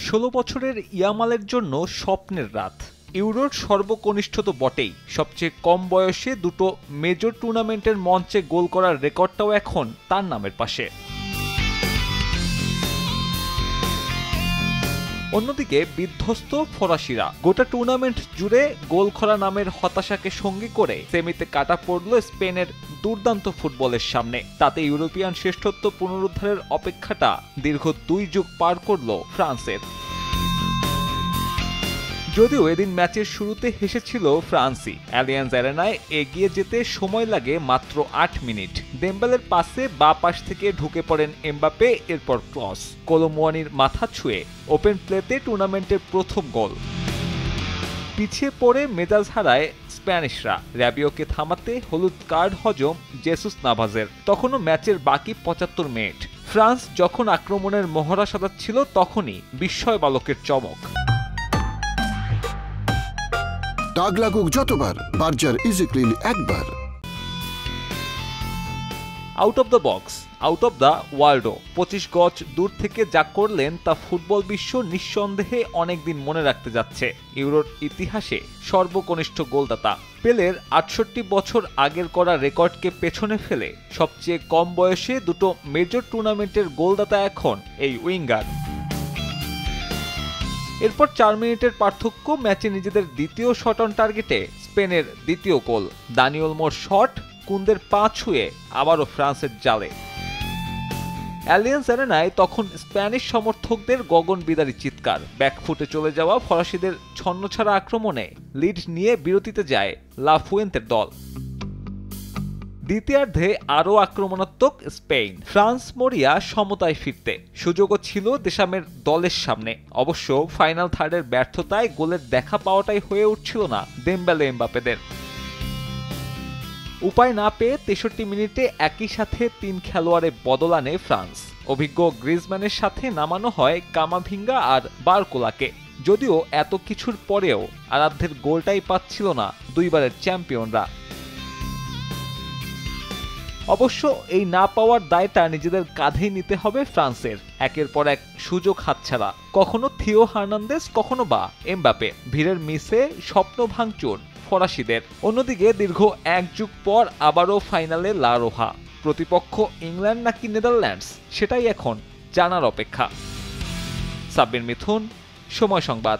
16 বছরের ইয়ামালের জন্য স্বপ্নের রাত। ইউরোর সর্বকনিষ্ঠ তো বটেই, সবচেয়ে কম বয়সে দুটো মেজর টুর্নামেন্টের মঞ্চে গোল করার রেকর্ডটাও এখন তার নামের পাশে। অন্যদিকে বিধ্বস্ত ফরাসিরা গোটা টুর্নামেন্ট জুড়ে গোল করা নামের হতাশাকে সঙ্গী করে সেমিতে কাটা পড়ল স্পেনের দুর্দান্ত ফুটবলের সামনে। তাতে ইউরোপিয়ান শ্রেষ্ঠত্ব পুনরুদ্ধারের অপেক্ষাটা দীর্ঘ 2 যুগ পার করল ফ্রান্সের। যদিও এদিন ম্যাচের শুরুতে হেসেছিল ফ্রান্সই। অ্যালিয়ান্স অ্যারেনায় এগিয়ে যেতে সময় লাগে মাত্র 8 মিনিট। দেম্বেলের পাসে বাঁ পাশ থেকে ঢুকে পড়েন এমবাপ্পে, এরপর ক্রস। কোলো মুয়ানির মাথা ছুঁয়ে ওপেন প্লেতে টুর্নামেন্টের প্রথম গোল। পিছিয়ে পড়ে মেজাজ হারায় স্প্যানিশরা। র্যাবিওকে থামাতে হলুদ কার্ড হজম জেসুস নাভাজের। তখনও ম্যাচের বাকি 75 মিনিট। ফ্রান্স যখন আক্রমণের মহড়া সাজাচ্ছিল তখনই বিস্ময় বালকের চমক। দাগ লাগুক যতবার, বার্জার ইজি ক্লিন একবার। Out of the box, out of the ওয়ার্ল্ডও 25 গজ দূর থেকে যা করলেন তা ফুটবল বিশ্ব নিঃসন্দেহে অনেকদিন মনে রাখতে যাচ্ছে। ইউরোর ইতিহাসে সর্বকনিষ্ঠ গোলদাতা পেলের 68 বছর আগের করা রেকর্ডকে পেছনে ফেলে সবচেয়ে কম বয়সে দুটো মেজর টুর্নামেন্টের গোলদাতা এখন এই উইঙ্গার। এরপর 4 মিনিটের পার্থক্য ম্যাচে নিজেদের দ্বিতীয় শট অন টার্গেটে স্পেনের দ্বিতীয় গোল। দানি ওলমোর শট কুন্দের পা ছুঁয়ে আবারও ফ্রান্সের জালে। অ্যালিয়ান্স অ্যারেনায় তখন স্প্যানিশ সমর্থকদের গগন বিদারী চিৎকার। ব্যাকফুটে চলে যাওয়া ফরাসিদের ছন্নছাড়া আক্রমণে লিড নিয়ে বিরতিতে যায় লা ফুয়েন্তের দল। দ্বিতীয়ার্ধে আরও আক্রমণাত্মক স্পেন। ফ্রান্স মরিয়া সমতায় ফিরতে। সুযোগও ছিল দেশামের দলের সামনে। অবশ্য ফাইনাল থার্ডের ব্যর্থতায় গোলের দেখা পাওয়াটাই হয়ে উঠছিল না দেম্বেলে এমবাপ্পেদের। উপায় না পেয়ে 63 মিনিটে একই সাথে 3 খেলোয়াড়ে বদল আনে ফ্রান্স। অভিজ্ঞ গ্রিজম্যানের সাথে নামানো হয় কামাভিঙ্গা আর বারকোলাকে। যদিও এত কিছুর পরেও আরাধ্যের গোলটাই পাচ্ছিল না দুইবারের চ্যাম্পিয়নরা। অবশ্য এই না পাওয়ার দায়টা নিজেদের কাঁধেই নিতে হবে ফ্রান্সের। একের পর এক সুযোগ হাতছাড়া, কখনো থিও হার্নান্দেজ, কখনো বা এমবাপ্পে। ভিড়ের মিসে স্বপ্ন ভাঙচুর ফরাসিদের। অন্যদিকে দীর্ঘ 1 যুগ পর আবারও ফাইনালে লা রোহা। প্রতিপক্ষ ইংল্যান্ড নাকি নেদারল্যান্ডস, সেটাই এখন জানার অপেক্ষা। সাব্বির মিথুন, সময় সংবাদ।